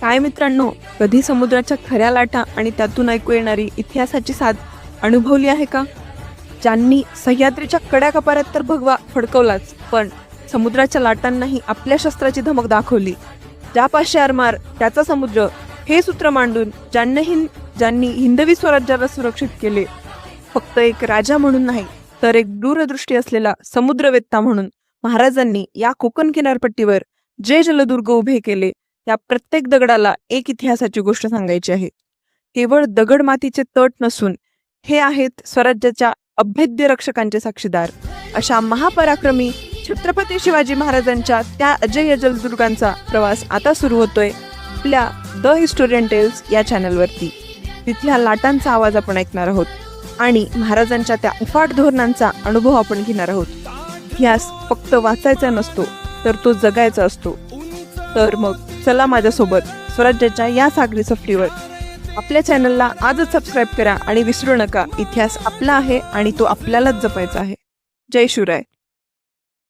काय मित्रांनो, कधी समुद्राच्या खऱ्या लाटा आणि त्यातून ऐकू येणारी इतिहासाची साद अनुभवली आहे का? ज्यांनी सह्याद्रीच्या कड्या कपाऱ्यात तर भगवा फडकवलाच, पण समुद्राच्या लाटांनाही आपल्या शस्त्राची धमक दाखवली. ज्यापाशी आरमार त्याचा समुद्र हे सूत्र मांडून ज्यांनी हिंदवी स्वराज्याला सुरक्षित केले, फक्त एक राजा म्हणून नाही तर एक दूरदृष्टी असलेला समुद्रवेत्ता म्हणून महाराजांनी या कोकण किनारपट्टीवर जे जलदुर्ग उभे केले, त्या प्रत्येक दगडाला एक इतिहासाची गोष्ट सांगायची आहे. केवळ दगड मातीचे तट नसून हे आहेत स्वराज्याच्या अभेद्य रक्षकांचे साक्षीदार. अशा महापराक्रमी छत्रपती शिवाजी महाराजांच्या त्या अजय जलदुर्गांचा प्रवास आता सुरू होतोय आपल्या द हिस्टोरियन टेल्स या चॅनलवरती. तिथल्या लाटांचा आवाज आपण ऐकणार आहोत आणि महाराजांच्या त्या अफाट धोरणांचा अनुभव आपण घेणार आहोत. इतिहास फक्त वाचायचा नसतो तर तो जगायचा असतो. तर मग चला माझ्यासोबत स्वराज्याच्या या सागरी सफरीवर. आपल्या चॅनलला आजच सबस्क्राईब करा आणि विसरू नका, इतिहास आपला आहे आणि तो आपल्यालाच जपायचा आहे. जय शिवराय.